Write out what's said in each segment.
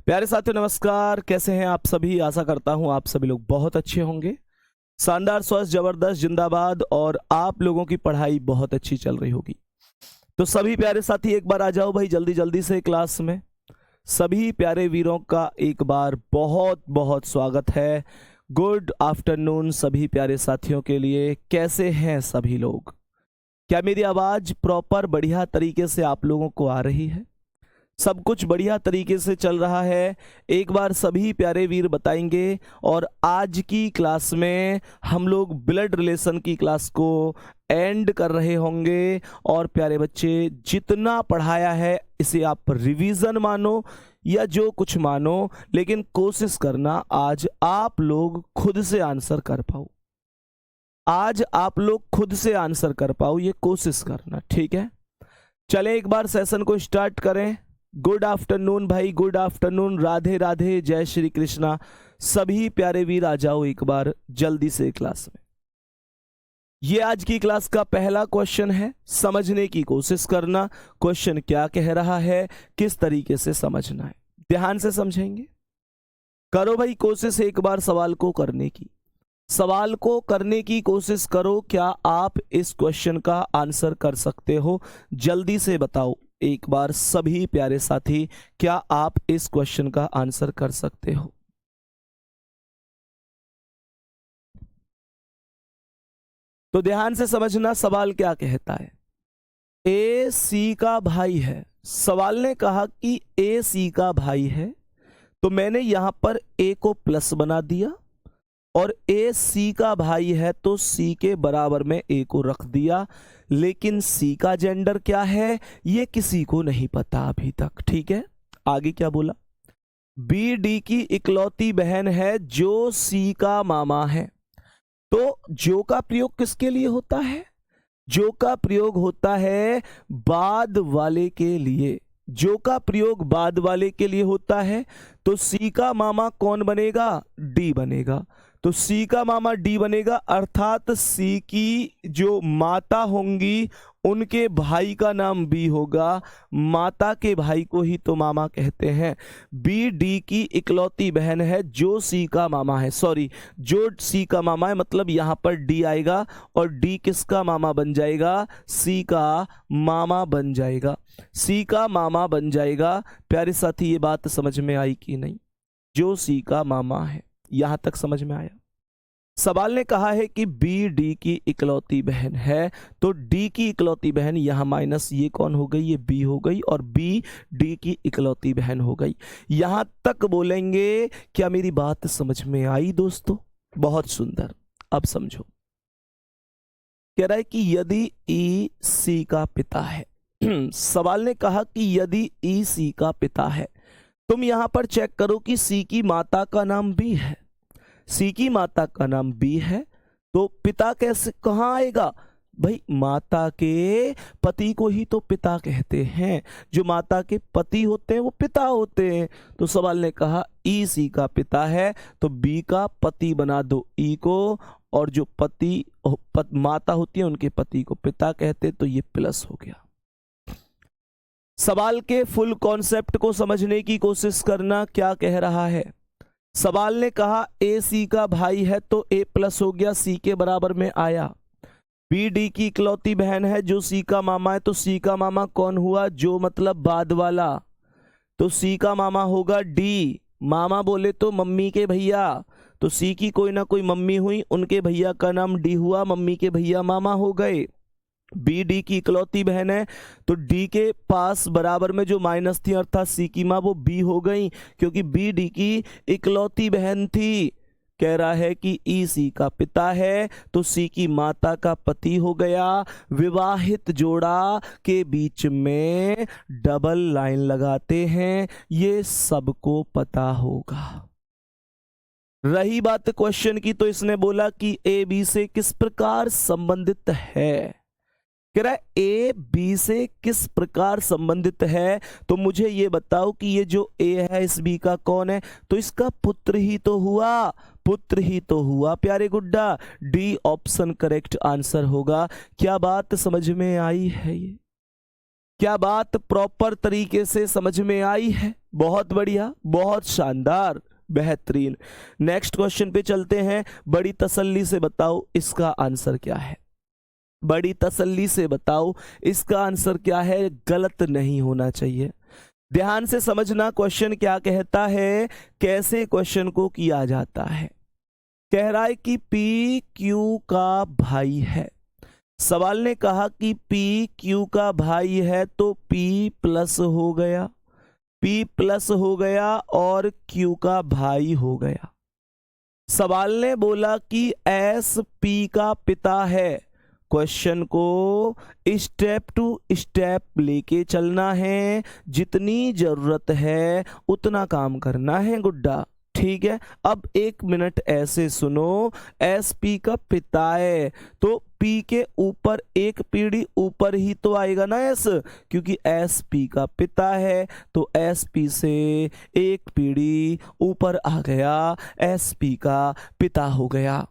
प्यारे साथियों नमस्कार, कैसे हैं आप सभी। आशा करता हूं आप सभी लोग बहुत अच्छे होंगे। शानदार, स्वस्थ, जबरदस्त, जिंदाबाद और आप लोगों की पढ़ाई बहुत अच्छी चल रही होगी। तो सभी प्यारे साथी एक बार आ जाओ भाई जल्दी जल्दी से क्लास में। सभी प्यारे वीरों का एक बार बहुत बहुत स्वागत है। गुड आफ्टरनून सभी प्यारे साथियों के लिए। कैसे हैं सभी लोग? क्या मेरी आवाज प्रॉपर बढ़िया तरीके से आप लोगों को आ रही है? सब कुछ बढ़िया तरीके से चल रहा है? एक बार सभी प्यारे वीर बताएंगे। और आज की क्लास में हम लोग ब्लड रिलेशन की क्लास को एंड कर रहे होंगे। और प्यारे बच्चे, जितना पढ़ाया है इसे आप रिवीजन मानो या जो कुछ मानो, लेकिन कोशिश करना आज आप लोग खुद से आंसर कर पाओ। आज आप लोग खुद से आंसर कर पाओ, ये कोशिश करना, ठीक है? चले एक बार सेशन को स्टार्ट करें। गुड आफ्टरनून भाई, गुड आफ्टरनून, राधे राधे, जय श्री कृष्णा। सभी प्यारे वीर आ जाओ एक बार जल्दी से क्लास में। ये आज की क्लास का पहला क्वेश्चन है, समझने की कोशिश करना। क्वेश्चन क्या कह रहा है, किस तरीके से समझना है, ध्यान से समझेंगे। करो भाई कोशिश एक बार सवाल को करने की। सवाल को करने की कोशिश करो। क्या आप इस क्वेश्चन का आंसर कर सकते हो? जल्दी से बताओ एक बार सभी प्यारे साथी, क्या आप इस क्वेश्चन का आंसर कर सकते हो? तो ध्यान से समझना सवाल क्या कहता है। ए सी का भाई है। सवाल ने कहा कि ए सी का भाई है, तो मैंने यहां पर ए को प्लस बना दिया और ए सी का भाई है तो सी के बराबर में ए को रख दिया। लेकिन सी का जेंडर क्या है ये किसी को नहीं पता अभी तक, ठीक है? आगे क्या बोला? बी डी की इकलौती बहन है जो सी का मामा है। तो जो का प्रयोग किसके लिए होता है? जो का प्रयोग होता है बाद वाले के लिए। जो का प्रयोग बाद वाले के लिए होता है, तो सी का मामा कौन बनेगा? डी बनेगा। तो सी का मामा डी बनेगा, अर्थात सी की जो माता होंगी उनके भाई का नाम बी होगा। माता के भाई को ही तो मामा कहते हैं। बी डी की इकलौती बहन है जो सी का मामा है, सॉरी जो सी का मामा है, मतलब यहां पर डी आएगा और डी किसका मामा बन जाएगा? सी का मामा बन जाएगा। सी का मामा बन जाएगा। प्यारे साथी ये बात समझ में आई कि नहीं? जो सी का मामा है, यहां तक समझ में आया? सवाल ने कहा है कि बी डी की इकलौती बहन है, तो डी की इकलौती बहन यहां माइनस ये कौन हो गई? ये बी हो गई और बी डी की इकलौती बहन हो गई। यहां तक बोलेंगे। क्या मेरी बात समझ में आई दोस्तों? बहुत सुंदर। अब समझो, कह रहा है कि यदि ई सी का पिता है सवाल ने कहा कि यदि ई सी का पिता है, तुम यहां पर चेक करो कि सी की माता का नाम बी है। सी की माता का नाम बी है, तो पिता कैसे कहां आएगा? भाई माता के पति को ही तो पिता कहते हैं। जो माता के पति होते हैं वो पिता होते हैं। तो सवाल ने कहा ई सी का पिता है, तो बी का पति बना दो ई को, और जो माता होती है उनके पति को पिता कहते, तो ये प्लस हो गया। सवाल के फुल कॉन्सेप्ट को समझने की कोशिश करना। क्या कह रहा है? सवाल ने कहा ए सी का भाई है तो ए प्लस हो गया, सी के बराबर में आया। बी डी की इकलौती बहन है जो सी का मामा है, तो सी का मामा कौन हुआ? जो मतलब बाद वाला, तो सी का मामा होगा डी। मामा बोले तो मम्मी के भैया, तो सी की कोई ना कोई मम्मी हुई, उनके भैया का नाम डी हुआ, मम्मी के भैया मामा हो गए। बी डी की इकलौती बहन है, तो डी के पास बराबर में जो माइनस थी अर्थात सी की माँ वो बी हो गई, क्योंकि बी डी की इकलौती बहन थी। कह रहा है कि ई सी का पिता है तो सी की माता का पति हो गया। विवाहित जोड़ा के बीच में डबल लाइन लगाते हैं, ये सबको पता होगा। रही बात क्वेश्चन की, तो इसने बोला कि ए बी से किस प्रकार संबंधित है। कह रहा है ए बी से किस प्रकार संबंधित है, तो मुझे ये बताओ कि ये जो ए है इस बी का कौन है? तो इसका पुत्र ही तो हुआ, पुत्र ही तो हुआ प्यारे गुड्डा। डी ऑप्शन करेक्ट आंसर होगा। क्या बात समझ में आई है? ये क्या बात प्रॉपर तरीके से समझ में आई है? बहुत बढ़िया, बहुत शानदार, बेहतरीन। नेक्स्ट क्वेश्चन पे चलते हैं। बड़ी तसल्ली से बताओ इसका आंसर क्या है। बड़ी तसल्ली से बताओ इसका आंसर क्या है। गलत नहीं होना चाहिए। ध्यान से समझना क्वेश्चन क्या कहता है, कैसे क्वेश्चन को किया जाता है। कह रहा है कि पी क्यू का भाई है। सवाल ने कहा कि पी क्यू का भाई है तो पी प्लस हो गया, पी प्लस हो गया और क्यू का भाई हो गया। सवाल ने बोला कि एस पी का पिता है। क्वेश्चन को स्टेप टू स्टेप लेके चलना है, जितनी जरूरत है उतना काम करना है गुड्डा, ठीक है। अब 1 मिनट ऐसे सुनो। एस पी का पिता है तो पी के ऊपर एक पीढ़ी ऊपर ही तो आएगा ना एस, क्योंकि एस पी का पिता है तो एस पी से एक पीढ़ी ऊपर आ गया, एस पी का पिता हो गया।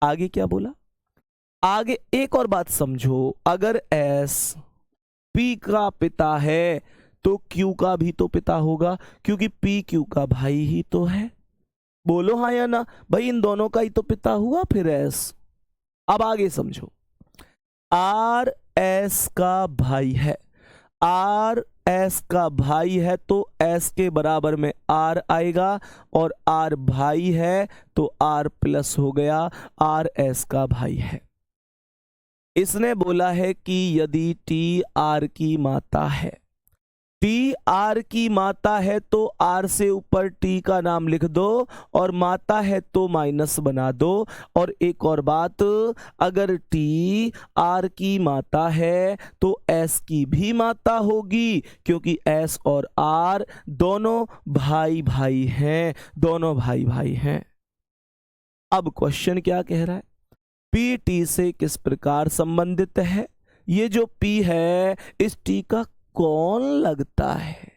आगे क्या बोला, आगे एक और बात समझो। अगर एस पी का पिता है तो क्यू का भी तो पिता होगा, क्योंकि पी क्यू का भाई ही तो है। बोलो हाँ या ना भाई, इन दोनों का ही तो पिता हुआ फिर एस। अब आगे समझो। आर एस का भाई है, आर एस का भाई है तो एस के बराबर में आर आएगा, और आर भाई है तो आर प्लस हो गया, आर एस का भाई है। इसने बोला है कि यदि टी आर की माता है, टी आर की माता है तो आर से ऊपर टी का नाम लिख दो, और माता है तो माइनस बना दो। और एक और बात, अगर टी आर की माता है तो एस की भी माता होगी, क्योंकि एस और आर दोनों भाई भाई हैं, दोनों भाई भाई हैं। अब क्वेश्चन क्या कह रहा है, पी टी से किस प्रकार संबंधित है। ये जो पी है इस टी का कौन लगता है,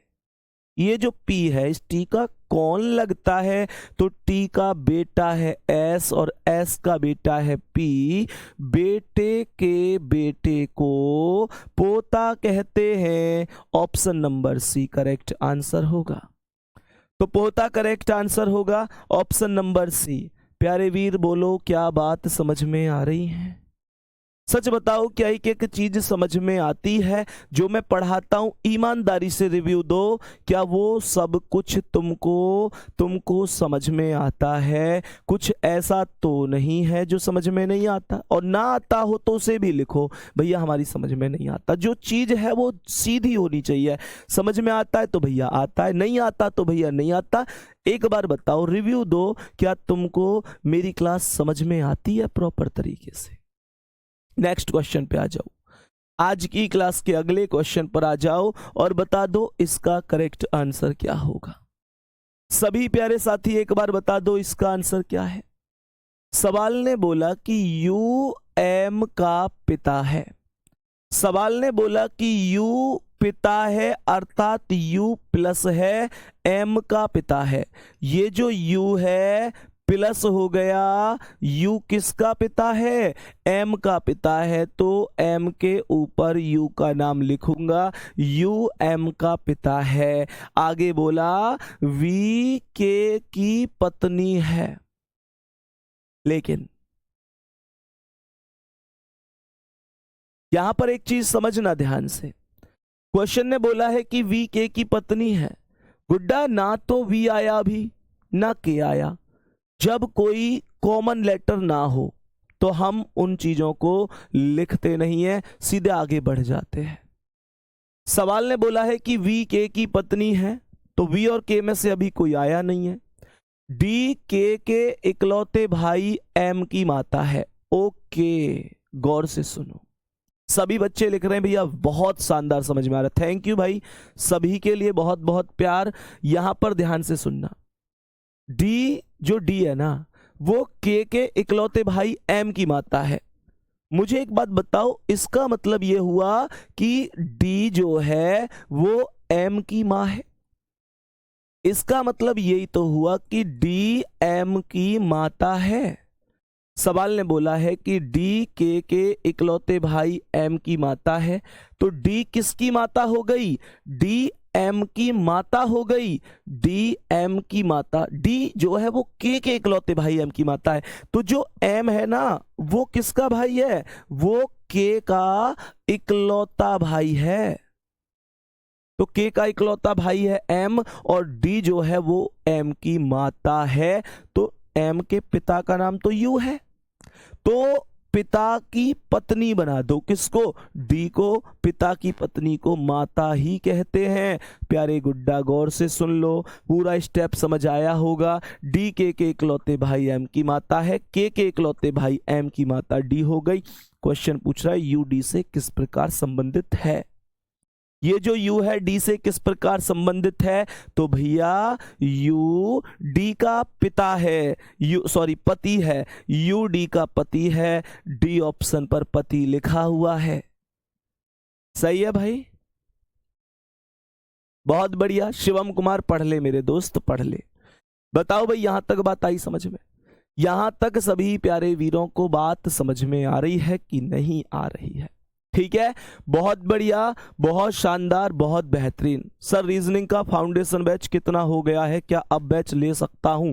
ये जो पी है इस टी का कौन लगता है, तो टी का बेटा है एस और एस का बेटा है पी। बेटे के बेटे को पोता कहते हैं। Option number C correct answer होगा। तो पोता करेक्ट आंसर होगा, ऑप्शन नंबर सी। प्यारे वीर बोलो, क्या बात समझ में आ रही है। सच बताओ, क्या एक चीज समझ में आती है जो मैं पढ़ाता हूं, ईमानदारी से रिव्यू दो, क्या वो सब कुछ तुमको समझ में आता है। कुछ ऐसा तो नहीं है जो समझ में नहीं आता, और ना आता हो तो उसे भी लिखो, भैया हमारी समझ में नहीं आता। जो चीज है वो सीधी होनी चाहिए, समझ में आता है तो भैया आता है, नहीं आता तो भैया नहीं आता। एक बार बताओ, रिव्यू दो, क्या तुमको मेरी क्लास समझ में आती है प्रॉपर तरीके से। नेक्स्ट क्वेश्चन पे आ जाओ, आज की क्लास के अगले क्वेश्चन पर आ जाओ और बता दो इसका करेक्ट आंसर क्या होगा। सभी प्यारे साथी एक बार बता दो इसका आंसर क्या है। सवाल ने बोला कि यू एम का पिता है। सवाल ने बोला कि यू पिता है, अर्थात यू प्लस है, एम का पिता है। ये जो यू है प्लस हो गया, यू किसका पिता है, एम का पिता है, तो एम के ऊपर यू का नाम लिखूंगा, यू एम का पिता है। आगे बोला वी के की पत्नी है, लेकिन यहां पर एक चीज समझना ध्यान से। क्वेश्चन ने बोला है कि वी के की पत्नी है। गुड्डा, ना तो वी आया अभी ना के आया। जब कोई कॉमन लेटर ना हो तो हम उन चीजों को लिखते नहीं है, सीधे आगे बढ़ जाते हैं। सवाल ने बोला है कि वी के की पत्नी है, तो वी और के में से अभी कोई आया नहीं है। डी के इकलौते भाई एम की माता है। ओके, गौर से सुनो, सभी बच्चे लिख रहे हैं भैया, बहुत शानदार समझ में आ रहा है, थैंक यू भाई, सभी के लिए बहुत बहुत प्यार। यहां पर ध्यान से सुनना, डी जो डी है ना, वो के इकलौते भाई एम की माता है। मुझे एक बात बताओ, इसका मतलब ये हुआ कि डी जो है वो एम की मां है। इसका मतलब यही तो हुआ कि डी एम की माता है। सवाल ने बोला है कि डी के इकलौते भाई एम की माता है, तो डी किसकी माता हो गई, डी एम की माता हो गई, डी एम की माता। डी जो है वो के इकलौते भाई एम की माता है। तो जो एम है ना वो किसका भाई है? वो के का इकलौता भाई है। तो के का इकलौता भाई है एम, और डी जो है वो एम की माता है। तो एम के पिता का नाम तो यू है, तो पिता की पत्नी बना दो। किसको? डी को। पिता की पत्नी को माता ही कहते हैं। प्यारे गुड्डा गौर से सुन लो, पूरा स्टेप समझ आया होगा। डी के इकलौते भाई एम की माता है, के इकलौते भाई एम की माता डी हो गई। क्वेश्चन पूछ रहा है यू डी से किस प्रकार संबंधित है। ये जो यू है डी से किस प्रकार संबंधित है? तो भैया यू डी का पिता है, पति है। यू डी का पति है, डी ऑप्शन पर पति लिखा हुआ है। सही है भाई, बहुत बढ़िया। शिवम कुमार पढ़ ले मेरे दोस्त, पढ़ ले। बताओ भाई यहां तक बात आई समझ में? यहां तक सभी प्यारे वीरों को बात समझ में आ रही है कि नहीं आ रही है? ठीक है, बहुत बढ़िया, बहुत शानदार, बहुत बेहतरीन। सर रीजनिंग का फाउंडेशन बैच कितना हो गया है, क्या अब बैच ले सकता हूं?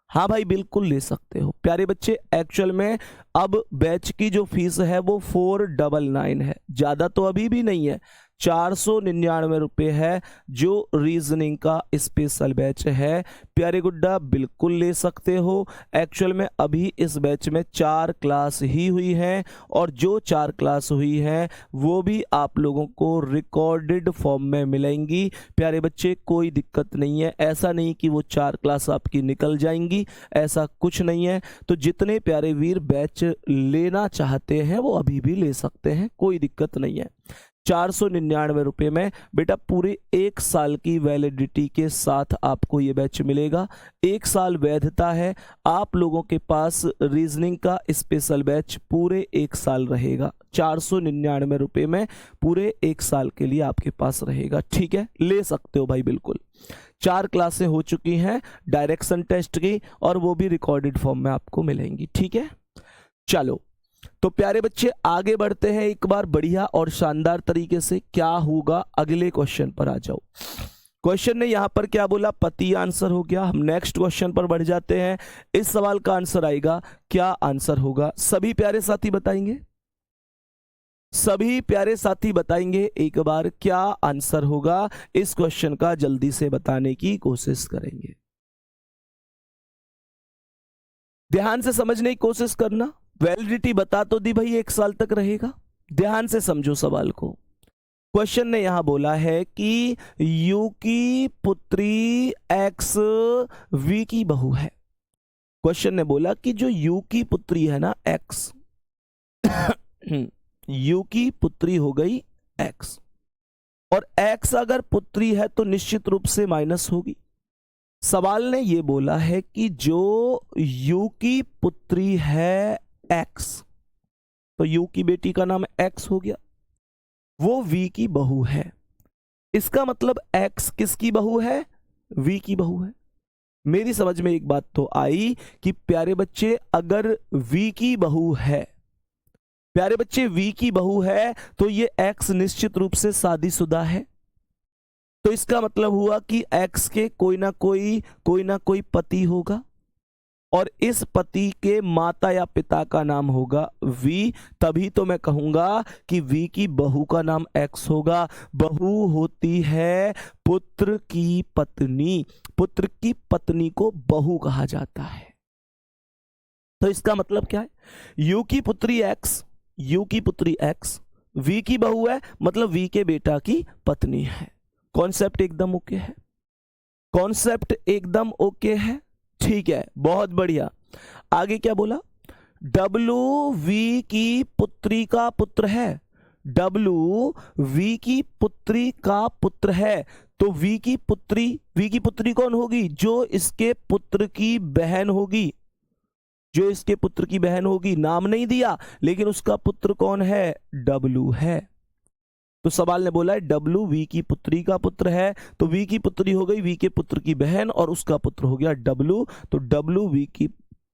हाँ भाई बिल्कुल ले सकते हो प्यारे बच्चे। एक्चुअल में अब बैच की जो फीस है वो 499 है, ज्यादा तो अभी भी नहीं है, 499 रुपये है जो रीजनिंग का स्पेशल बैच है। प्यारे गुड्डा बिल्कुल ले सकते हो। एक्चुअल में अभी इस बैच में 4 क्लास ही हुई हैं, और जो 4 क्लास हुई हैं वो भी आप लोगों को रिकॉर्डेड फॉर्म में मिलेंगी। प्यारे बच्चे कोई दिक्कत नहीं है, ऐसा नहीं कि वो 4 क्लास आपकी निकल जाएंगी, ऐसा कुछ नहीं है। तो जितने प्यारे वीर बैच लेना चाहते हैं वो अभी भी ले सकते हैं, कोई दिक्कत नहीं है। 499 रुपये में बेटा पूरे 1 साल की वैलिडिटी के साथ आपको ये बैच मिलेगा। 1 साल वैधता है, आप लोगों के पास रीजनिंग का स्पेशल बैच पूरे 1 साल रहेगा। 499 रुपये में पूरे 1 साल के लिए आपके पास रहेगा। ठीक है, ले सकते हो भाई बिल्कुल। 4 क्लासें हो चुकी हैं डायरेक्शन टेस्ट की, और वो भी रिकॉर्डेड फॉर्म में आपको मिलेंगी। ठीक है, चलो तो प्यारे बच्चे आगे बढ़ते हैं एक बार बढ़िया और शानदार तरीके से। क्या होगा अगले क्वेश्चन पर आ जाओ। क्वेश्चन ने यहां पर क्या बोला? पति आंसर हो गया। हम नेक्स्ट क्वेश्चन पर बढ़ जाते हैं। इस सवाल का आंसर आएगा, क्या आंसर होगा? सभी प्यारे साथी बताएंगे, सभी प्यारे साथी बताएंगे एक बार क्या आंसर होगा इस क्वेश्चन का, जल्दी से बताने की कोशिश करेंगे। ध्यान से समझने की कोशिश करना। वैलिडिटी बता तो दी भाई 1 साल तक रहेगा। ध्यान से समझो सवाल को। क्वेश्चन ने यहां बोला है कि यू की पुत्री एक्स वी की बहू है। क्वेश्चन ने बोला कि जो यू की पुत्री है ना एक्स यू की पुत्री हो गई एक्स, और एक्स अगर पुत्री है तो निश्चित रूप से माइनस होगी। सवाल ने यह बोला है कि जो यू की पुत्री है एक्स, तो यू की बेटी का नाम एक्स हो गया, वो वी की बहू है। इसका मतलब एक्स किसकी बहू है? वी की बहू है। मेरी समझ में एक बात तो आई कि प्यारे बच्चे अगर वी की बहू है, प्यारे बच्चे वी की बहू है, तो ये एक्स निश्चित रूप से शादीशुदा है। तो इसका मतलब हुआ कि एक्स के कोई ना कोई पति होगा, और इस पति के माता या पिता का नाम होगा वी। तभी तो मैं कहूंगा कि वी की बहू का नाम एक्स होगा। बहू होती है पुत्र की पत्नी, पुत्र की पत्नी को बहू कहा जाता है। तो इसका मतलब क्या है? यू की पुत्री एक्स, यू की पुत्री एक्स, वी की बहू है, मतलब वी के बेटा की पत्नी है। कॉन्सेप्ट एकदम ओके है, कॉन्सेप्ट एकदम ओके है। ठीक है, बहुत बढ़िया। आगे क्या बोला? डब्लू वी की पुत्री का पुत्र है, डब्लू वी की पुत्री का पुत्र है। तो वी की पुत्री कौन होगी? जो इसके पुत्र की बहन होगी, जो इसके पुत्र की बहन होगी। नाम नहीं दिया, लेकिन उसका पुत्र कौन है? डब्लू है। तो सवाल ने बोला है डब्लू वी की पुत्री का पुत्र है, तो वी की पुत्री हो गई वी के पुत्र की बहन, और उसका पुत्र हो गया डब्लू। तो डब्लू वी की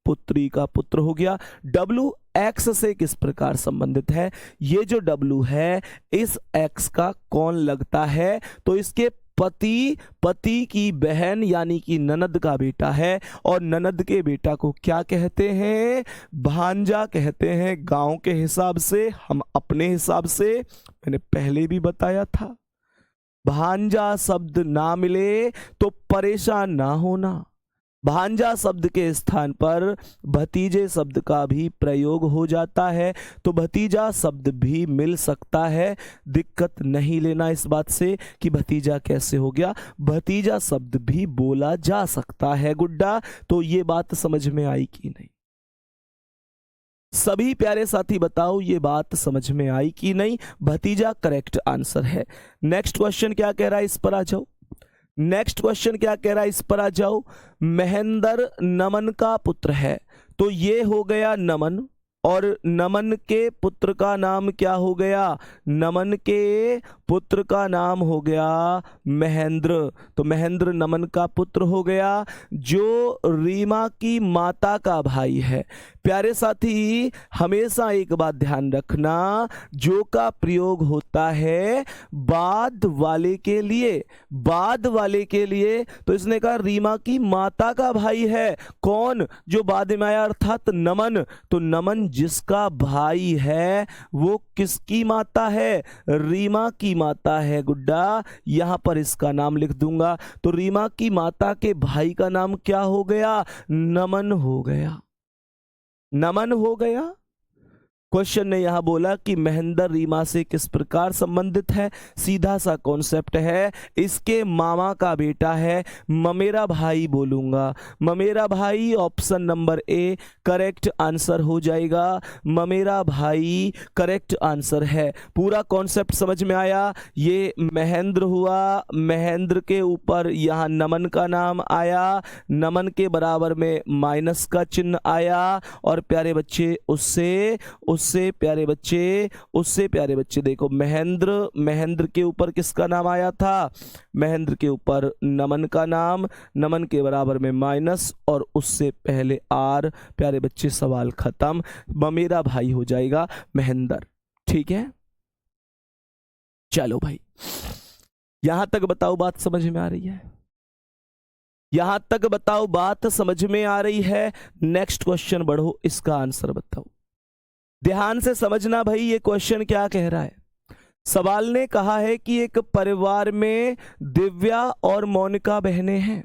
पुत्री का पुत्र हो गया। डब्लू एक्स से किस प्रकार संबंधित है? ये जो डब्लू है इस एक्स का कौन लगता है? तो इसके पति की बहन यानी कि ननद का बेटा है, और ननद के बेटा को क्या कहते हैं? भांजा कहते हैं। गांव के हिसाब से, हम अपने हिसाब से, मैंने पहले भी बताया था, भांजा शब्द ना मिले तो परेशान ना होना। भांजा शब्द के स्थान पर भतीजे शब्द का भी प्रयोग हो जाता है, तो भतीजा शब्द भी मिल सकता है। दिक्कत नहीं लेना इस बात से कि भतीजा कैसे हो गया, भतीजा शब्द भी बोला जा सकता है गुड्डा। तो ये बात समझ में आई कि नहीं? सभी प्यारे साथी बताओ ये बात समझ में आई कि नहीं? भतीजा करेक्ट आंसर है। नेक्स्ट क्वेश्चन क्या कह रहा है, इस पर आ जाओ। नेक्स्ट क्वेश्चन क्या कह रहा है, इस पर आ जाओ। महेंद्र नमन का पुत्र है, तो ये हो गया नमन, और नमन के पुत्र का नाम क्या हो गया? नमन के पुत्र का नाम हो गया महेंद्र। तो महेंद्र नमन का पुत्र हो गया, जो रीमा की माता का भाई है। प्यारे साथी हमेशा एक बात ध्यान रखना, जो का प्रयोग होता है बाद वाले के लिए, बाद वाले के लिए। तो इसने कहा रीमा की माता का भाई है, कौन? जो बाद में आया, अर्थात नमन। तो नमन जिसका भाई है वो किसकी माता है? रीमा की माता है गुड्डा। यहां पर इसका नाम लिख दूंगा। तो रीमा की माता के भाई का नाम क्या हो गया? नमन हो गया। नमन हो गया। क्वेश्चन ने यहां बोला कि महेंद्र रीमा से किस प्रकार संबंधित है। सीधा सा कॉन्सेप्ट है, इसके मामा का बेटा है। ममेरा भाई बोलूंगा, ममेरा भाई option number A correct answer हो जाएगा। ममेरा भाई करेक्ट आंसर है। पूरा कॉन्सेप्ट समझ में आया। ये महेंद्र हुआ, महेंद्र के ऊपर यहां नमन का नाम आया, नमन के बराबर में माइनस का चिन्ह आया, और प्यारे बच्चे उससे प्यारे बच्चे देखो महेंद्र के ऊपर किसका नाम आया था? महेंद्र के ऊपर नमन का नाम, नमन के बराबर में माइनस और उससे पहले आर। प्यारे बच्चे सवाल खत्म। ममेरा भाई हो जाएगा महेंद्र। ठीक है, चलो भाई यहां तक बताओ बात समझ में आ रही है? यहां तक बताओ बात समझ में आ रही है? नेक्स्ट क्वेश्चन बढ़ो, इसका आंसर बताओ। ध्यान से समझना भाई, ये क्वेश्चन क्या कह रहा है। सवाल ने कहा है कि एक परिवार में दिव्या और मोनिका बहनें हैं।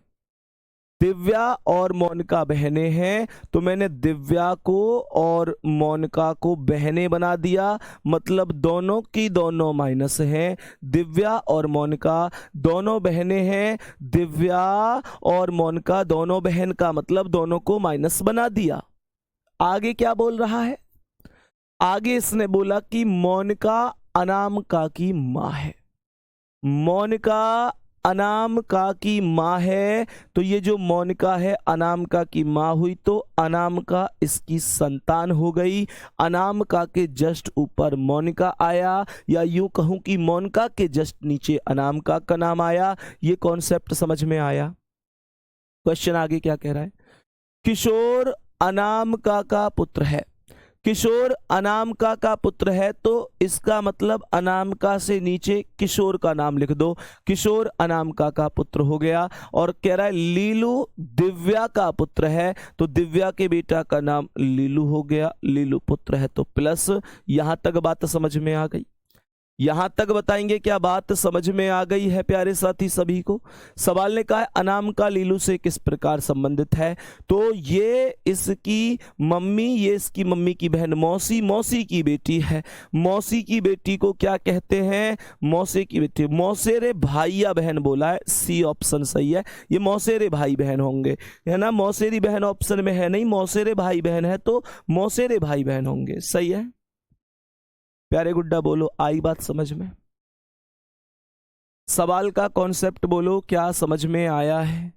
दिव्या और मोनिका बहनें हैं, तो मैंने दिव्या को और मोनिका को बहनें बना दिया, मतलब दोनों की दोनों माइनस हैं। दिव्या और मोनिका दोनों बहनें हैं। दिव्या और मोनिका दोनों बहन का मतलब दोनों को माइनस बना दिया। आगे क्या बोल रहा है? आगे इसने बोला कि मोनिका अनामिका की मां है। मोनिका अनामिका की मां है, तो ये जो मोनिका है अनामिका की मां हुई, तो अनामिका इसकी संतान हो गई। अनामिका के जस्ट ऊपर मोनिका आया, या यूं कहूं कि मोनिका के जस्ट नीचे अनामिका का नाम आया। ये कॉन्सेप्ट समझ में आया? क्वेश्चन आगे क्या कह रहा है? किशोर अनामिका का पुत्र है। किशोर अनामिका का पुत्र है, तो इसका मतलब अनामिका से नीचे किशोर का नाम लिख दो। किशोर अनामिका का पुत्र हो गया। और कह रहा है लीलू दिव्या का पुत्र है, तो दिव्या के बेटा का नाम लीलू हो गया। लीलू पुत्र है तो प्लस। यहां तक बात समझ में आ गई? यहां तक बताएंगे क्या बात समझ में आ गई है प्यारे साथी सभी को? सवाल ने कहा है अनामिका लीलू से किस प्रकार संबंधित है, तो ये इसकी मम्मी, ये इसकी मम्मी की बहन मौसी, मौसी की बेटी है। मौसी की बेटी को क्या कहते हैं? मौसी की बेटी, मौसेरे भाई या बहन बोला है, सी ऑप्शन सही है। ये मौसेरे भाई बहन होंगे, है ना? मौसेरी बहन ऑप्शन में है नहीं, मौसेरे भाई बहन है, तो मौसेरे भाई बहन होंगे। सही है प्यारे गुड्डा, बोलो आई बात समझ में? सवाल का कॉन्सेप्ट बोलो, क्या समझ में आया है?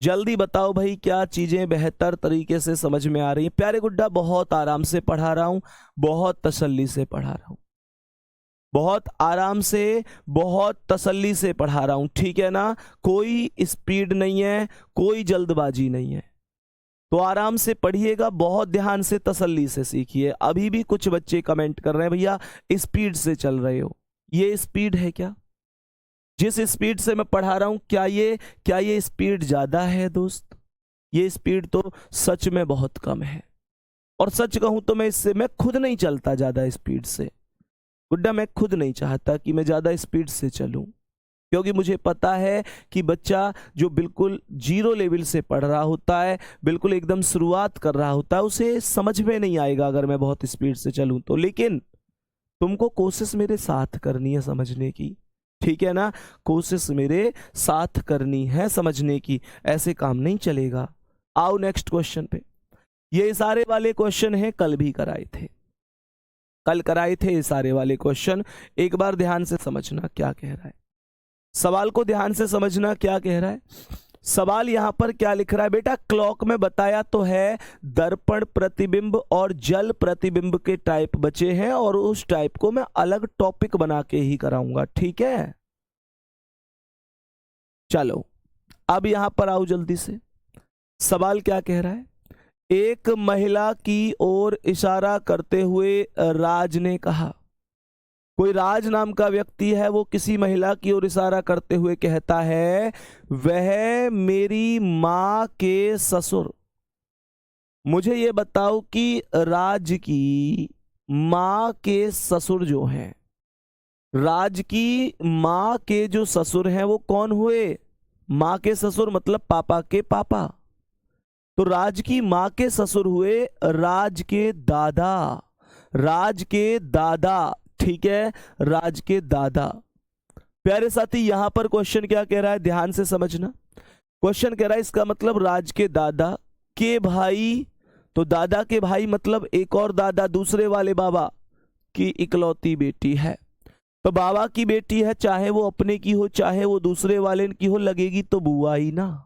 जल्दी बताओ भाई, क्या चीजें बेहतर तरीके से समझ में आ रही हैं? प्यारे गुड्डा बहुत आराम से पढ़ा रहा हूं, बहुत तसल्ली से पढ़ा रहा हूं, बहुत आराम से, बहुत तसल्ली से पढ़ा रहा हूं, ठीक है ना? कोई स्पीड नहीं है, कोई जल्दबाजी नहीं है, तो आराम से पढ़िएगा, बहुत ध्यान से तसल्ली से सीखिए। अभी भी कुछ बच्चे कमेंट कर रहे हैं भैया स्पीड से चल रहे हो, ये स्पीड है क्या? जिस स्पीड से मैं पढ़ा रहा हूं, क्या ये स्पीड ज्यादा है दोस्त? ये स्पीड तो सच में बहुत कम है। और सच कहूं तो मैं खुद नहीं चलता ज्यादा स्पीड से। गुड्डा, मैं खुद नहीं चाहता कि मैं ज्यादा स्पीड से चलूं, क्योंकि मुझे पता है कि बच्चा जो बिल्कुल जीरो लेवल से पढ़ रहा होता है, बिल्कुल एकदम शुरुआत कर रहा होता है, उसे समझ में नहीं आएगा अगर मैं बहुत स्पीड से चलूं तो। लेकिन तुमको कोशिश मेरे साथ करनी है समझने की, ठीक है ना? कोशिश मेरे साथ करनी है समझने की, ऐसे काम नहीं चलेगा। आओ नेक्स्ट क्वेश्चन पे। ये इशारे वाले क्वेश्चन हैं, कल भी कराए थे, कल कराए थे इशारे वाले क्वेश्चन। एक बार ध्यान से समझना क्या कह रहा है, सवाल को ध्यान से समझना क्या कह रहा है। सवाल यहां पर क्या लिख रहा है बेटा? क्लॉक में बताया तो है दर्पण प्रतिबिंब और जल प्रतिबिंब के टाइप बचे हैं, और उस टाइप को मैं अलग टॉपिक बना के ही कराऊंगा, ठीक है? चलो अब यहां पर आओ जल्दी से। सवाल क्या कह रहा है? एक महिला की ओर इशारा करते हुए राज ने कहा। कोई राज नाम का व्यक्ति है, वो किसी महिला की ओर इशारा करते हुए कहता है, वह मेरी मां के ससुर। मुझे ये बताओ कि राज की मां के ससुर जो हैं, राज की मां के जो ससुर हैं वो कौन हुए? मां के ससुर मतलब पापा के पापा। तो राज की मां के ससुर हुए राज के दादा, राज के दादा, ठीक है, राज के दादा। प्यारे साथी, यहां पर क्वेश्चन क्या कह रहा है, ध्यान से समझना। क्वेश्चन कह रहा है इसका मतलब राज के दादा के भाई, तो दादा के भाई मतलब एक और दादा, दूसरे वाले बाबा की इकलौती बेटी है। तो बाबा की बेटी है, चाहे वो अपने की हो चाहे वो दूसरे वाले की हो, लगेगी तो बुआ ही ना,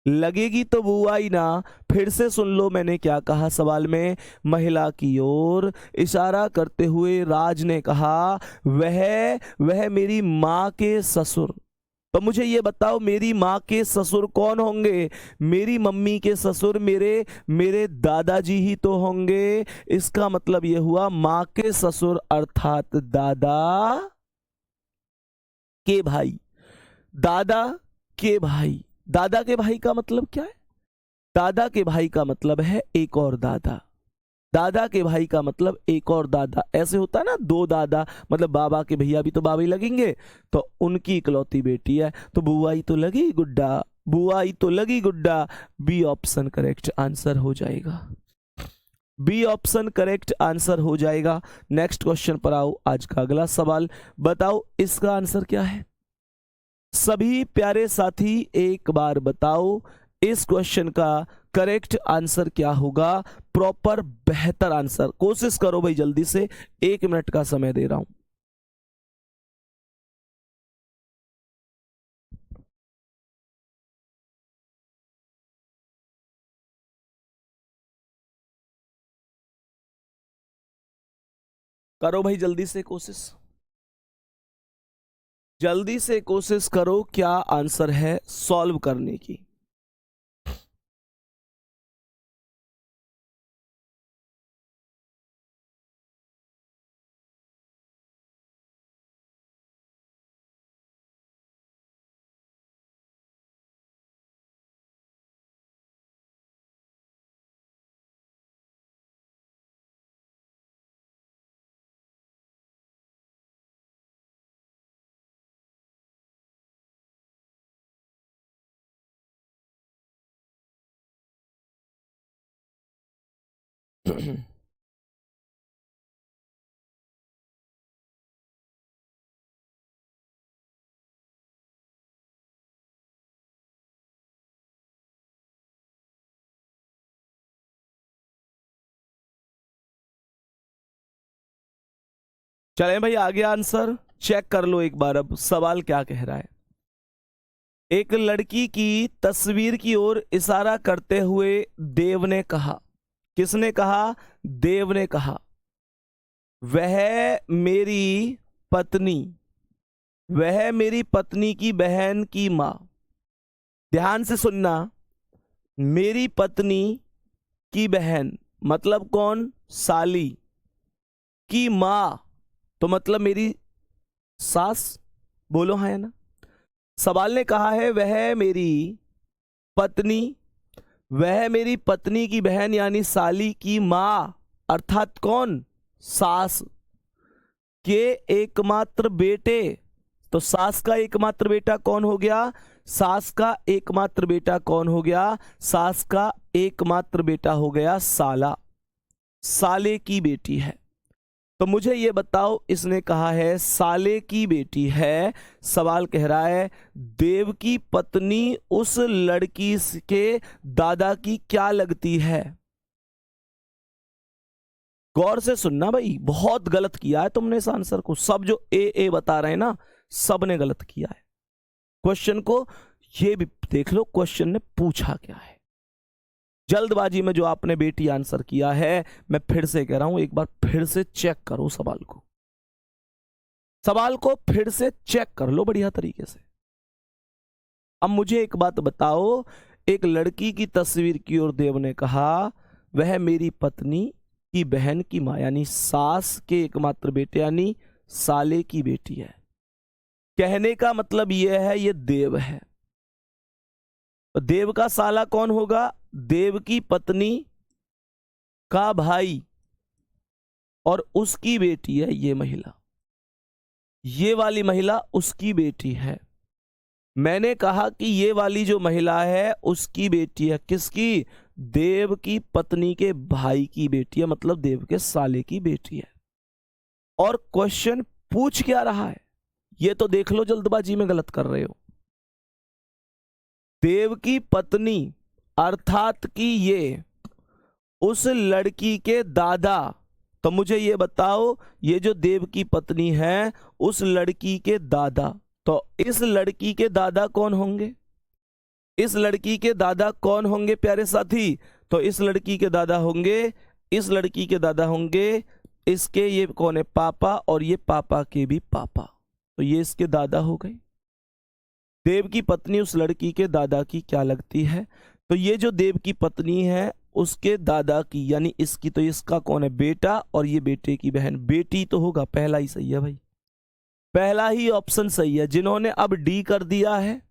लगेगी तो बुआ ही ना। फिर से सुन लो मैंने क्या कहा सवाल में। महिला की ओर इशारा करते हुए राज ने कहा, वह मेरी माँ के ससुर। तो मुझे ये बताओ मेरी माँ के ससुर कौन होंगे? मेरी मम्मी के ससुर मेरे दादाजी ही तो होंगे। इसका मतलब ये हुआ माँ के ससुर अर्थात दादा के भाई, दादा के भाई। दादा के भाई का मतलब क्या है? दादा के भाई का मतलब है एक और दादा, दादा के भाई का मतलब एक और दादा। ऐसे होता है ना, दो दादा, मतलब बाबा के भैया भी तो बाबा ही लगेंगे, तो उनकी इकलौती बेटी है, तो बुआ ही तो लगी गुड्डा, बुआ ही तो लगी गुड्डा। बी ऑप्शन करेक्ट आंसर हो जाएगा, बी ऑप्शन करेक्ट आंसर हो जाएगा। नेक्स्ट क्वेश्चन पर आओ, आज का अगला सवाल बताओ इसका आंसर क्या है। सभी प्यारे साथी एक बार बताओ इस क्वेश्चन का करेक्ट आंसर क्या होगा, प्रॉपर बेहतर आंसर। कोशिश करो भाई जल्दी से, 1 मिनट का समय दे रहा हूं। करो भाई जल्दी से कोशिश, जल्दी से कोशिश करो, क्या आंसर है सॉल्व करने की। चलें भाई आगे आंसर चेक कर लो एक बार। अब सवाल क्या कह रहा है, एक लड़की की तस्वीर की ओर इशारा करते हुए देव ने कहा। किसने कहा? देव ने कहा, वह मेरी पत्नी, वह मेरी पत्नी की बहन की मां। ध्यान से सुनना, मेरी पत्नी की बहन मतलब कौन? साली की मां, तो मतलब मेरी सास। बोलो हाँ या ना, सवाल ने कहा है पत्नी वह मेरी पत्नी की बहन यानी साली की माँ अर्थात कौन, सास के एकमात्र बेटे। तो सास का एकमात्र बेटा कौन हो गया, सास का एकमात्र बेटा कौन हो गया, सास का एकमात्र बेटा हो गया साला, साले की बेटी है। तो मुझे ये बताओ, इसने कहा है साले की बेटी है, सवाल कह रहा है देव की पत्नी उस लड़की के दादा की क्या लगती है। गौर से सुनना भाई, बहुत गलत किया है तुमने इस आंसर को। सब जो ए बता रहे हैं ना, सब ने गलत किया है। क्वेश्चन को ये भी देख लो, क्वेश्चन ने पूछा क्या है। जल्दबाजी में जो आपने बेटी आंसर किया है, मैं फिर से कह रहा हूं, एक बार फिर से चेक करो सवाल को फिर से चेक कर लो बढ़िया तरीके से। अब मुझे एक बात बताओ, एक लड़की की तस्वीर की ओर देव ने कहा वह मेरी पत्नी की बहन की मां यानी सास के एकमात्र बेटे यानी साले की बेटी है। कहने का मतलब यह है ये देव है। देव का साला कौन होगा, देव की पत्नी का भाई और उसकी बेटी है ये महिला, ये वाली महिला उसकी बेटी है। मैंने कहा कि ये वाली जो महिला है उसकी बेटी है, किसकी, देव की पत्नी के भाई की बेटी है, मतलब देव के साले की बेटी है। और क्वेश्चन पूछ क्या रहा है ये तो देख लो, जल्दबाजी में गलत कर रहे हो। देव की पत्नी अर्थात कि ये उस लड़की के दादा। तो मुझे ये बताओ, ये जो देव की पत्नी है उस लड़की के दादा, तो इस लड़की के दादा कौन होंगे, इस लड़की के दादा कौन होंगे प्यारे साथी। तो इस लड़की के दादा होंगे, इस लड़की के दादा होंगे इसके, ये कौन है, पापा, और ये पापा के भी पापा, तो ये इसके दादा हो गए। देव की पत्नी उस लड़की के दादा की क्या लगती है, तो ये जो देव की पत्नी है उसके दादा की यानी इसकी, तो इसका कौन है, बेटा, और ये बेटे की बहन, बेटी तो होगा। पहला ही सही है भाई, पहला ही ऑप्शन सही है। जिन्होंने अब डी कर दिया है,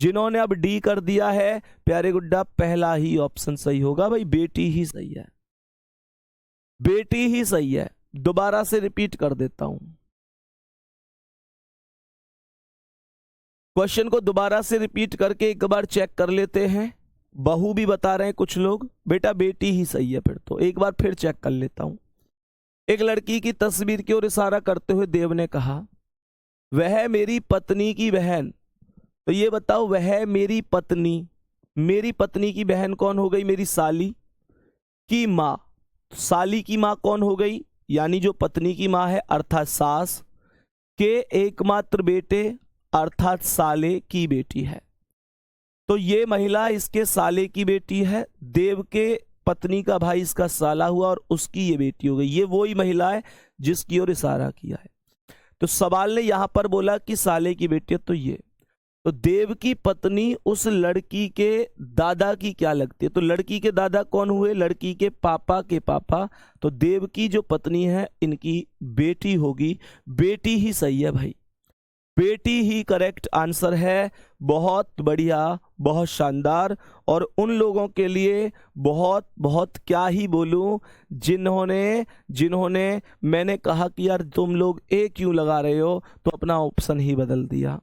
जिन्होंने अब डी कर दिया है प्यारे गुड्डा, पहला ही ऑप्शन सही होगा भाई, बेटी ही सही है, बेटी ही सही है। दोबारा से रिपीट कर देता हूं, क्वेश्चन को दोबारा से रिपीट करके एक बार चेक कर लेते हैं। बहू भी बता रहे हैं कुछ लोग, बेटा बेटी ही सही है। फिर तो एक बार फिर चेक कर लेता हूं। एक लड़की की तस्वीर की ओर इशारा करते हुए देव ने कहा वह मेरी पत्नी की बहन। तो ये बताओ, वह मेरी पत्नी की बहन कौन हो गई, मेरी साली की माँ। साली की माँ कौन हो गई, यानी जो पत्नी की माँ है अर्थात सास के एकमात्र बेटे अर्थात साले की बेटी है। तो ये महिला इसके साले की बेटी है, देव के पत्नी का भाई इसका साला हुआ और उसकी ये बेटी हो गई। ये वही महिला है जिसकी ओर इशारा किया है। तो सवाल ने यहां पर बोला कि साले की बेटी है, तो ये, तो देव की पत्नी उस लड़की के दादा की क्या लगती है, तो लड़की के दादा कौन हुए, लड़की के पापा के पापा। तो देव की जो पत्नी है इनकी बेटी होगी, बेटी ही सही है भाई, बेटी ही करेक्ट आंसर है। बहुत बढ़िया, बहुत शानदार। और उन लोगों के लिए बहुत बहुत क्या ही बोलूं, जिन्होंने मैंने कहा कि यार तुम लोग ए क्यों लगा रहे हो, तो अपना ऑप्शन ही बदल दिया,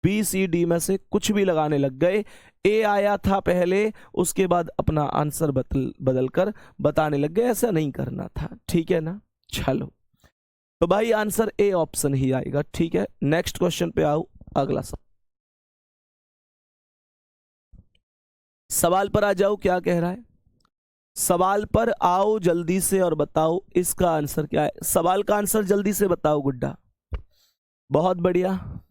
बी सी डी में से कुछ भी लगाने लग गए। ए आया था पहले, उसके बाद अपना आंसर बदल कर बताने लग गए। ऐसा नहीं करना था, ठीक है ना। चलो तो भाई आंसर ए ऑप्शन ही आएगा, ठीक है। नेक्स्ट क्वेश्चन पे आओ, अगला सवाल पर आ जाओ, क्या कह रहा है, सवाल पर आओ जल्दी से और बताओ इसका आंसर क्या है। सवाल का आंसर जल्दी से बताओ गुड्डा, बहुत बढ़िया।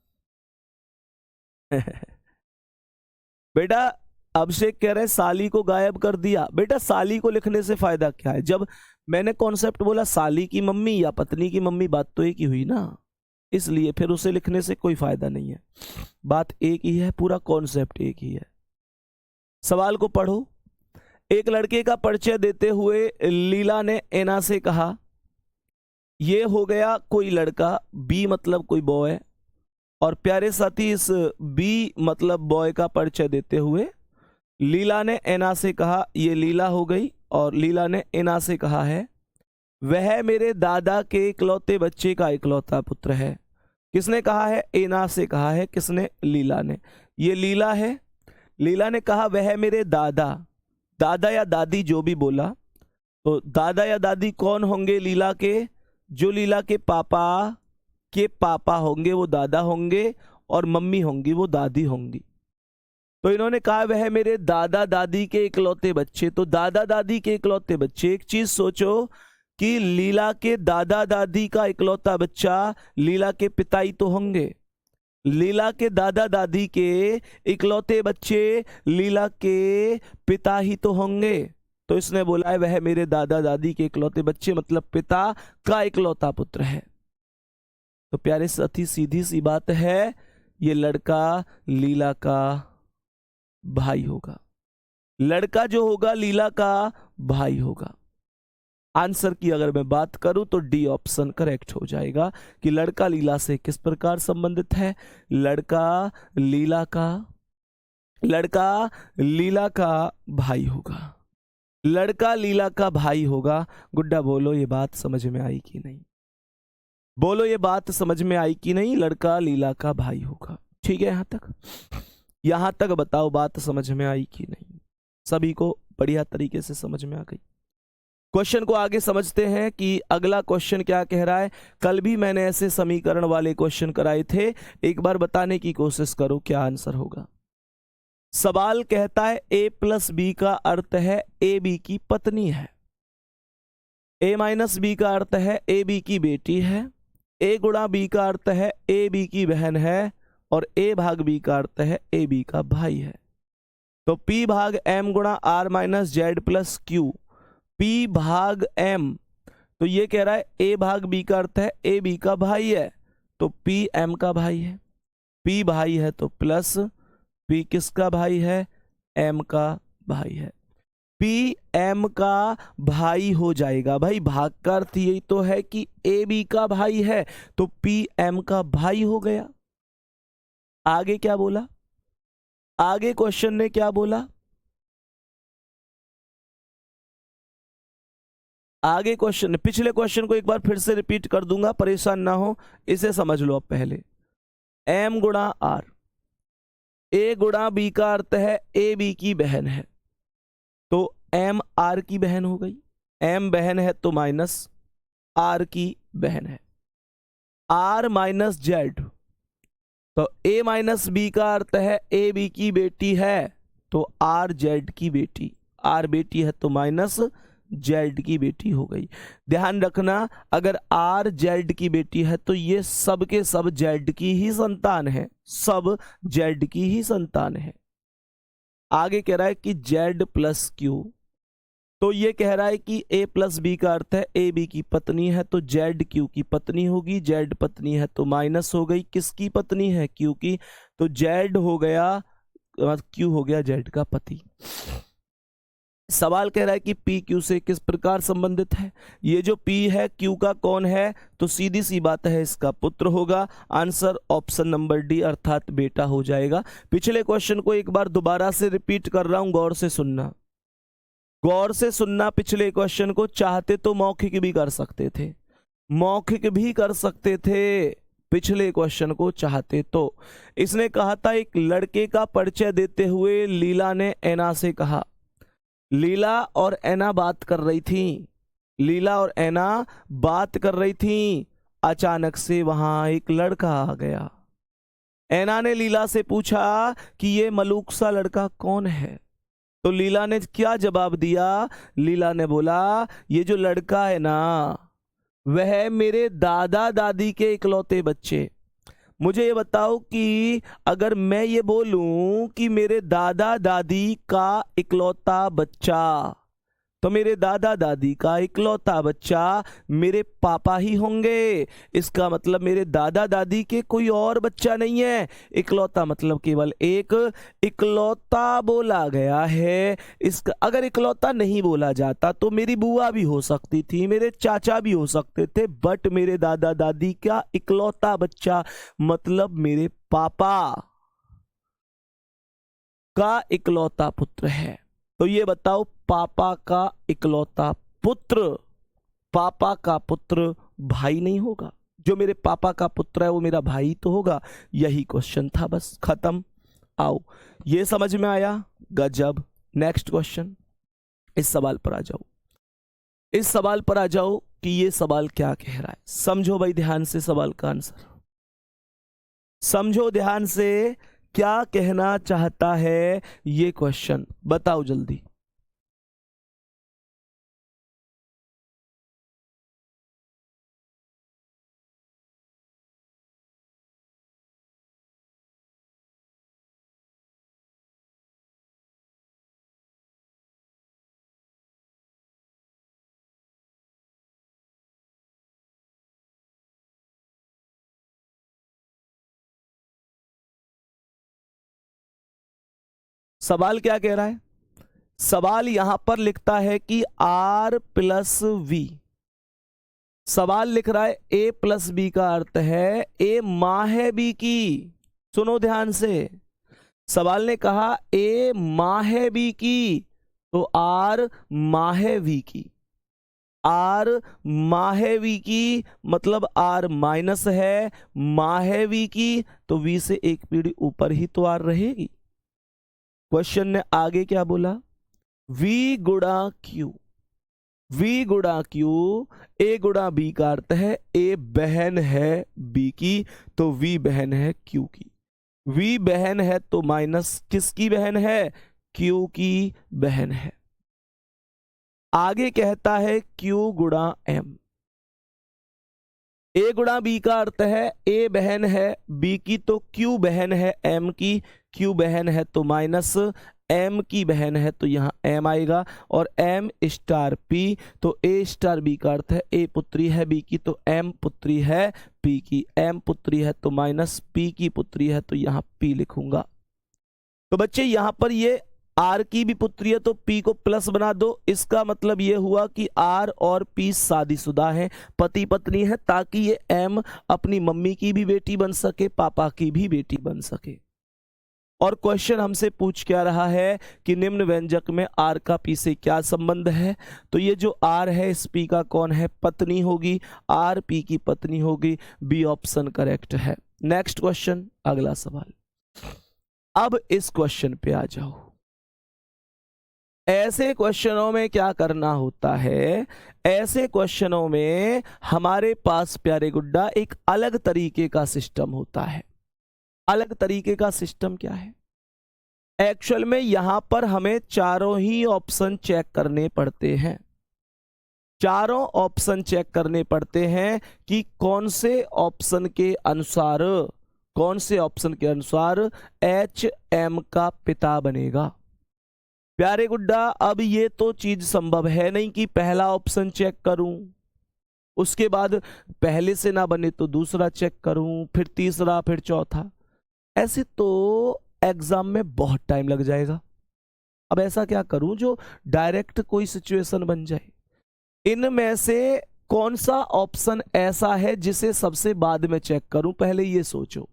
बेटा अभिषेक कह रहे हैं साली को गायब कर दिया। बेटा साली को लिखने से फायदा क्या है, जब मैंने कॉन्सेप्ट बोला साली की मम्मी या पत्नी की मम्मी, बात तो एक ही हुई ना, इसलिए फिर उसे लिखने से कोई फायदा नहीं है, बात एक ही है, पूरा कॉन्सेप्ट एक ही है। सवाल को पढ़ो। एक लड़के का परिचय देते हुए लीला ने एना से कहा, यह हो गया कोई लड़का, बी मतलब कोई बॉय, और प्यारे साथी इस बी मतलब बॉय का परिचय देते हुए लीला ने एना से कहा, ये लीला हो गई, और लीला ने एना से कहा है वह मेरे दादा के इकलौते बच्चे का इकलौता पुत्र है। किसने कहा है? एना से कहा है। किसने? लीला ने। ये लीला है। लीला ने कहा वह मेरे दादा, दादा या दादी जो भी बोला, तो दादा या दादी कौन होंगे लीला के? जो लीला के पापा होंगे वो दादा होंगे, और मम्मी होंगी वो दादी होंगी। तो इन्होंने कहा वह मेरे दादा दादी के इकलौते बच्चे। तो दादा दादी के इकलौते बच्चे, एक चीज सोचो कि लीला के दादा दादी का इकलौता बच्चा लीला के पिता ही तो होंगे। लीला के दादा दादी के इकलौते बच्चे लीला के पिता ही तो होंगे। तो इसने बोला है वह मेरे दादा दादी के इकलौते बच्चे, मतलब पिता का इकलौता पुत्र है। तो प्यारे साथी सीधी सी बात है, ये लड़का लीला का भाई होगा। लड़का जो होगा लीला का भाई होगा। आंसर की अगर मैं बात करूं तो डी ऑप्शन करेक्ट हो जाएगा कि लड़का लीला से किस प्रकार संबंधित है। लड़का लीला का भाई होगा। लड़का लीला का भाई होगा। गुड्डा बोलो ये बात समझ में आई कि नहीं? बोलो ये बात समझ में आई कि नहीं? लड़का लीला का भाई होगा। ठीक है, यहां तक बताओ बात समझ में आई कि नहीं? सभी को बढ़िया तरीके से समझ में आ गई। क्वेश्चन को आगे समझते हैं कि अगला क्वेश्चन क्या कह रहा है। कल भी मैंने ऐसे समीकरण वाले क्वेश्चन कराए थे, एक बार बताने की कोशिश करो क्या आंसर होगा। सवाल कहता है a प्लस बी का अर्थ है ए बी की पत्नी है, a माइनस बी का अर्थ है ए बी की बेटी है, a गुणा बी का अर्थ है ए बी की बहन है, और a भाग b का अर्थ है ए बी का भाई है। तो p भाग m गुणा r minus Z plus Q, p भाग m, तो ये कह रहा है a भाग b का अर्थ है ए बी का भाई है, तो p m का भाई है। p भाई है तो प्लस p किसका भाई है? m का भाई है। p m का भाई हो जाएगा। भाई भाग का अर्थ यही तो है कि a b का भाई है, तो p m का भाई हो गया। आगे क्या बोला? आगे क्वेश्चन ने क्या बोला? आगे क्वेश्चन, पिछले क्वेश्चन को एक बार फिर से रिपीट कर दूंगा, परेशान ना हो, इसे समझ लो अब पहले। m गुणा r, a गुणा b का अर्थ है ए बी की बहन है, तो m r की बहन हो गई। m बहन है तो माइनस r की बहन है। r माइनस जेड, तो a माइनस बी का अर्थ है ए बी की बेटी है, तो r जेड की बेटी, r बेटी है तो माइनस जेड की बेटी हो गई। ध्यान रखना, अगर आर जेड की बेटी है तो ये सब के सब जेड की ही संतान है, सब जेड की ही संतान है। आगे कह रहा है कि जेड प्लस क्यू, तो ये कह रहा है कि a प्लस बी का अर्थ है ए बी की पत्नी है, तो जेड क्यू की पत्नी होगी। जेड पत्नी है तो माइनस हो गई, किसकी पत्नी है? क्यू की, तो जेड हो गया, क्यू हो गया जेड का पति। सवाल कह रहा है कि P Q से किस प्रकार संबंधित है। ये जो P है Q का कौन है? तो सीधी सी बात है इसका पुत्र होगा। आंसर ऑप्शन नंबर डी अर्थात बेटा हो जाएगा। पिछले क्वेश्चन को एक बार दोबारा से रिपीट कर रहा हूं, गौर से सुनना, गौर से सुनना। पिछले क्वेश्चन को चाहते तो मौखिक भी कर सकते थे, मौखिक भी कर सकते थे पिछले क्वेश्चन को चाहते तो। इसने कहा था एक लड़के का परिचय देते हुए लीला ने एना से कहा, लीला और एना बात कर रही थी, लीला और एना बात कर रही थी, अचानक से वहां एक लड़का आ गया। एना ने लीला से पूछा कि ये मलूक सा लड़का कौन है, तो लीला ने क्या जवाब दिया? लीला ने बोला ये जो लड़का है ना वह मेरे दादा दादी के इकलौते बच्चे। मुझे ये बताओ कि अगर मैं ये बोलूं कि मेरे दादा दादी का इकलौता बच्चा, तो मेरे दादा दादी का इकलौता बच्चा मेरे पापा ही होंगे। इसका मतलब मेरे दादा दादी के कोई और बच्चा नहीं है। इकलौता मतलब केवल एक, इकलौता बोला गया है। इसका अगर इकलौता नहीं बोला जाता तो मेरी बुआ भी हो सकती थी, मेरे चाचा भी हो सकते थे, बट मेरे दादा दादी का इकलौता बच्चा मतलब मेरे पापा का इकलौता पुत्र है। तो ये बताओ, पापा का इकलौता पुत्र, पापा का पुत्र भाई नहीं होगा? जो मेरे पापा का पुत्र है वो मेरा भाई तो होगा। यही क्वेश्चन था, बस खत्म। आओ, ये समझ में आया? गजब। नेक्स्ट क्वेश्चन, इस सवाल पर आ जाओ। इस सवाल पर आ जाओ कि ये सवाल क्या कह रहा है। समझो भाई ध्यान से सवाल का आंसर, समझो ध्यान से क्या कहना चाहता है ये क्वेश्चन, बताओ जल्दी। सवाल क्या कह रहा है? सवाल यहां पर लिखता है कि R प्लस वी। सवाल लिख रहा है A प्लस बी का अर्थ है A माँ है B की। सुनो ध्यान से, सवाल ने कहा A माँ है B की, तो R माँ है V की। R माँ है V की मतलब R माइनस है माँ है V की, तो V से एक पीढ़ी ऊपर ही तो R रहेगी। क्वेश्चन ने आगे क्या बोला? V गुणा Q, V गुणा Q, A गुणा B का अर्थ है A बहन है B की, तो V बहन है Q की। V बहन है तो माइनस किसकी बहन है? Q की बहन है। आगे कहता है Q गुणा M। A गुणा B का अर्थ है A बहन है B की, तो Q बहन है M की। Q बहन है तो माइनस M की बहन है, तो यहाँ M आएगा, और M स्टार P, तो A स्टार B का अर्थ है A पुत्री है B की, तो M पुत्री है P की। M पुत्री है तो माइनस P की पुत्री है, तो यहाँ P लिखूंगा। तो बच्चे यहाँ पर ये R की भी पुत्री है तो P को प्लस बना दो। इसका मतलब ये हुआ कि R और P शादीशुदा हैं, पति पत्नी है, ताकि ये M अपनी मम्मी की भी बेटी बन सके, पापा की भी बेटी बन सके। और क्वेश्चन हमसे पूछ क्या रहा है कि निम्न व्यंजक में R का P से क्या संबंध है? तो ये जो R है इस P का कौन है? पत्नी होगी। R P की पत्नी होगी। बी ऑप्शन करेक्ट है। नेक्स्ट क्वेश्चन, अगला सवाल। अब इस क्वेश्चन पे आ जाओ। ऐसे क्वेश्चनों में क्या करना होता है? ऐसे क्वेश्चनों में हमारे पास प्यारे गुड्डा एक अलग तरीके का सिस्टम होता है। अलग तरीके का सिस्टम क्या है? एक्चुअल में यहां पर हमें चारों ही ऑप्शन चेक करने पड़ते हैं। चारों ऑप्शन चेक करने पड़ते हैं कि कौन से ऑप्शन के अनुसार, कौन से ऑप्शन के अनुसार HM का पिता बनेगा। प्यारे गुड्डा, अब ये तो चीज संभव है नहीं कि पहला ऑप्शन चेक करूं, उसके बाद पहले से ना बने तो दूसरा चेक करूं, फिर तीसरा, फिर चौथा। ऐसे तो एग्जाम में बहुत टाइम लग जाएगा। अब ऐसा क्या करूं जो डायरेक्ट कोई सिचुएशन बन जाए। इनमें से कौन सा ऑप्शन ऐसा है जिसे सबसे बाद में चेक करूं, पहले ये सोचो।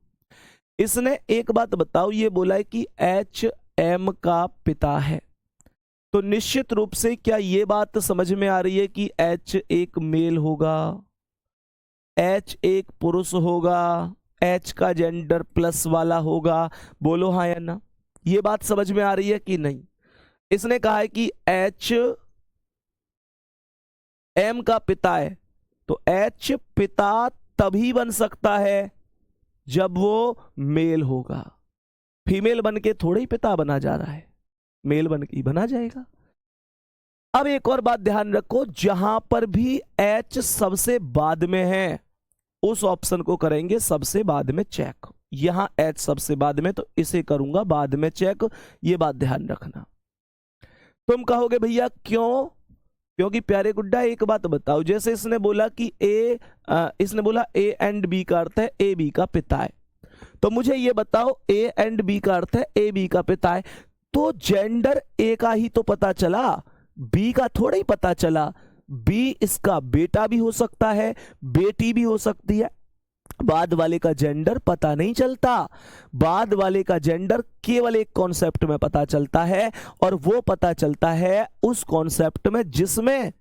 इसने एक बात बताओ, ये बोला है कि HM का पिता है, तो निश्चित रूप से क्या ये बात समझ में आ रही है कि H एक मेल होगा, H एक पुरुष होगा, H का जेंडर प्लस वाला होगा? बोलो हाँ या ना। ये बात समझ में आ रही है कि नहीं? इसने कहा है कि HM का पिता है, तो H पिता तभी बन सकता है जब वो मेल होगा। फीमेल बन के थोड़े ही पिता बना जा रहा है, मेल बन के ही बना जाएगा। अब एक और बात ध्यान रखो, जहां पर भी H सबसे बाद में है उस ऑप्शन को करेंगे सबसे बाद में चेक। यहां H सबसे बाद में, तो इसे करूंगा बाद में चेक। ये बात ध्यान रखना। तुम कहोगे भैया क्यों? क्योंकि प्यारे गुड्डा एक बात बताओ, जैसे इसने बोला कि इसने बोला ए एंड बी का अर्थ है ए बी का पिता है, तो मुझे ये बताओ ए एंड बी का अर्थ है ए बी का पिता है, तो जेंडर ए का ही तो पता चला, बी का थोड़ा ही पता चला। बी इसका बेटा भी हो सकता है, बेटी भी हो सकती है, बाद वाले का जेंडर पता नहीं चलता। बाद वाले का जेंडर केवल एक कॉन्सेप्ट में पता चलता है, और वो पता चलता है उस कॉन्सेप्ट में जिसमें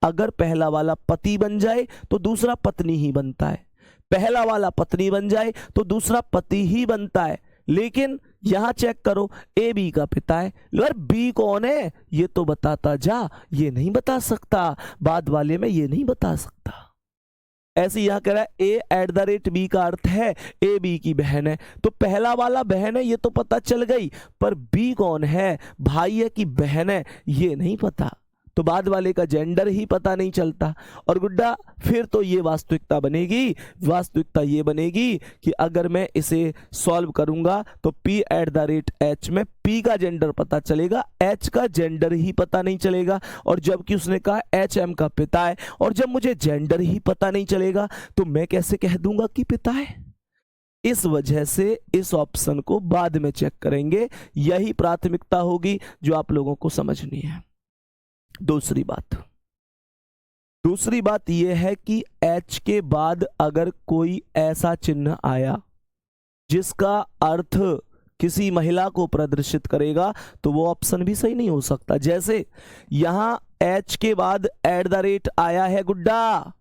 अगर पहला वाला पति बन जाए तो दूसरा पत्नी ही बनता है, पहला वाला पत्नी बन जाए तो दूसरा पति ही बनता है। लेकिन यहां चेक करो, ए बी का पिता है, यार बी कौन है ये तो बताता जा, ये नहीं बता सकता, बाद वाले में ये नहीं बता सकता। ऐसे यहां कह रहा है ए एट द रेट बी का अर्थ है ए बी की बहन है, तो पहला वाला बहन है ये तो पता चल गई, पर बी कौन है, भाई है कि बहन है, ये नहीं पता, तो बाद वाले का जेंडर ही पता नहीं चलता। और गुड्डा फिर तो ये वास्तविकता बनेगी, वास्तविकता ये बनेगी कि अगर मैं इसे सॉल्व करूंगा तो p eight the rate h में p का जेंडर पता चलेगा, h का जेंडर ही पता नहीं चलेगा, और जबकि उसने कहा h m का पिता है, और जब मुझे जेंडर ही पता नहीं चलेगा तो मैं कैसे कह दूंगा कि पिता है। इस वजह से इस ऑप्शन को बाद में चेक करेंगे, यही प्राथमिकता होगी जो आप लोगों को समझनी है। दूसरी बात यह है कि H के बाद अगर कोई ऐसा चिन्ह आया जिसका अर्थ किसी महिला को प्रदर्शित करेगा तो वो ऑप्शन भी सही नहीं हो सकता। जैसे यहां H के बाद एट द रेट आया है गुड्डा,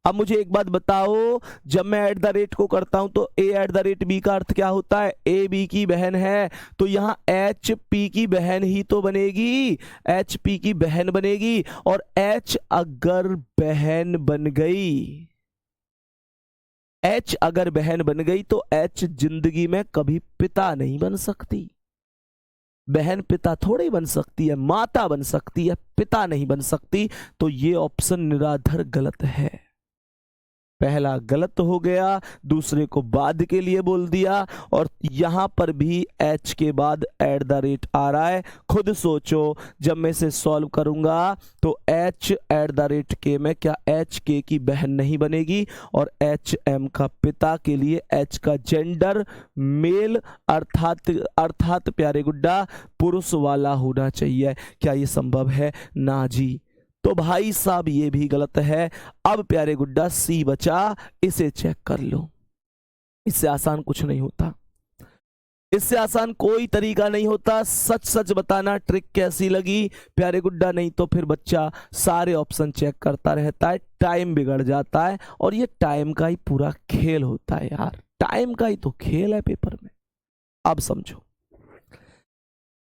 अब मुझे एक बात बताओ, जब मैं एट द रेट को करता हूं तो ए एट द रेट बी का अर्थ क्या होता है, ए बी की बहन है, तो यहां एच पी की बहन ही तो बनेगी, एच पी की बहन बनेगी। और एच अगर बहन बन गई, एच अगर बहन बन गई तो एच जिंदगी में कभी पिता नहीं बन सकती। बहन पिता थोड़ी बन सकती है, माता बन सकती है, पिता नहीं बन सकती। तो ये ऑप्शन निराधार गलत है। पहला गलत हो गया, दूसरे को बाद के लिए बोल दिया, और यहां पर भी h के बाद एट द रेट आ रहा है। खुद सोचो, जब मैं इसे सॉल्व करूंगा तो h एट द रेट के में क्या h के की बहन नहीं बनेगी, और h m का पिता के लिए h का जेंडर मेल अर्थात प्यारे गुड्डा पुरुष वाला होना चाहिए। क्या ये संभव है? ना जी। तो भाई साहब ये भी गलत है। अब प्यारे गुड्डा सी बचा, इसे चेक कर लो। इससे आसान कुछ नहीं होता, इससे आसान कोई तरीका नहीं होता। सच सच बताना ट्रिक कैसी लगी प्यारे गुड्डा, नहीं तो फिर बच्चा सारे ऑप्शन चेक करता रहता है, टाइम बिगड़ जाता है, और ये टाइम का ही पूरा खेल होता है यार, टाइम का ही तो खेल है पेपर में। अब समझो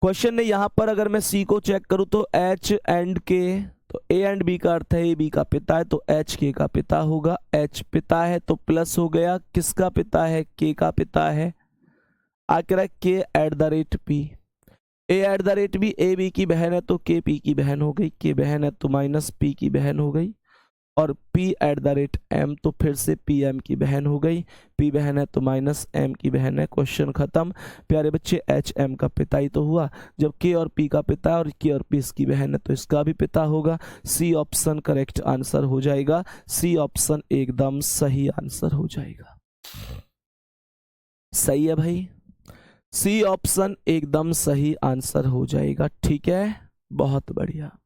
क्वेश्चन ने यहां पर अगर मैं सी को चेक करूं तो एच एंड के, तो ए एंड बी का अर्थ है ए बी का पिता है, तो एच के का पिता होगा। एच पिता है तो प्लस हो गया, किसका पिता है? के का पिता है। आकर के at the rate P, A at the rate B, A B की बहन है तो के पी की बहन हो गई, के बहन है तो माइनस पी की बहन हो गई, और P eight the rate M तो फिर से PM की बहन हो गई, P बहन है तो माइनस M की बहन है। क्वेश्चन खत्म प्यारे बच्चे। HM का पिता ही तो हुआ, जब K और P का पिता और K और P इसकी बहन है तो इसका भी पिता होगा। C ऑप्शन करेक्ट आंसर हो जाएगा, C ऑप्शन एकदम सही आंसर हो जाएगा। सही है भाई, C ऑप्शन एकदम सही आंसर हो जाएगा। ठीक है, बहुत बढ़िया।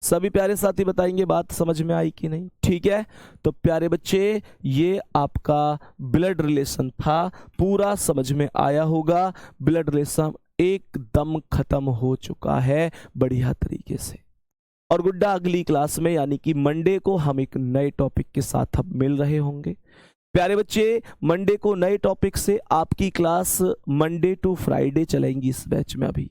सभी प्यारे साथी बताएंगे बात समझ में आई कि नहीं? ठीक है, तो प्यारे बच्चे ये आपका ब्लड रिलेशन था, पूरा समझ में आया होगा। ब्लड रिलेशन एकदम खत्म हो चुका है बढ़िया तरीके से। और गुड्डा अगली क्लास में यानी कि मंडे को हम एक नए टॉपिक के साथ अब मिल रहे होंगे। प्यारे बच्चे मंडे को नए टॉपिक से आपकी क्लास मंडे टू फ्राइडे चलेंगी इस बैच में। अभी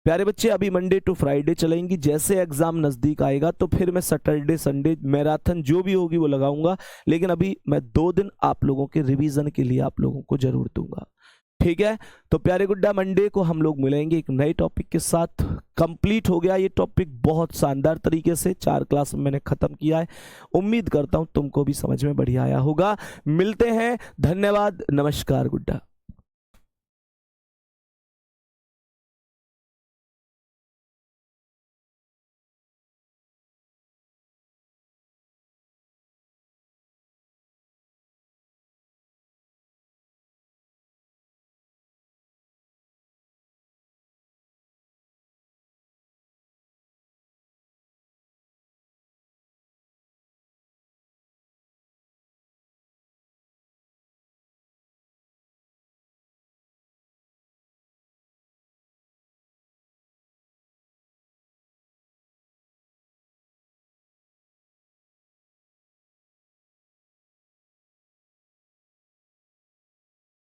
प्यारे बच्चे अभी मंडे टू फ्राइडे चलेंगी, जैसे एग्जाम नजदीक आएगा तो फिर मैं सैटरडे संडे मैराथन जो भी होगी वो लगाऊंगा, लेकिन अभी मैं 2 दिन आप लोगों के रिवीजन के लिए आप लोगों को जरूर दूंगा। ठीक है, तो प्यारे गुड्डा मंडे को हम लोग मिलेंगे एक नए टॉपिक के साथ। कंप्लीट हो गया ये टॉपिक बहुत शानदार तरीके से, 4 क्लास में मैंने खत्म किया है। उम्मीद करता हूं तुमको भी समझ में बढ़िया आया होगा। मिलते हैं, धन्यवाद, नमस्कार गुड्डा।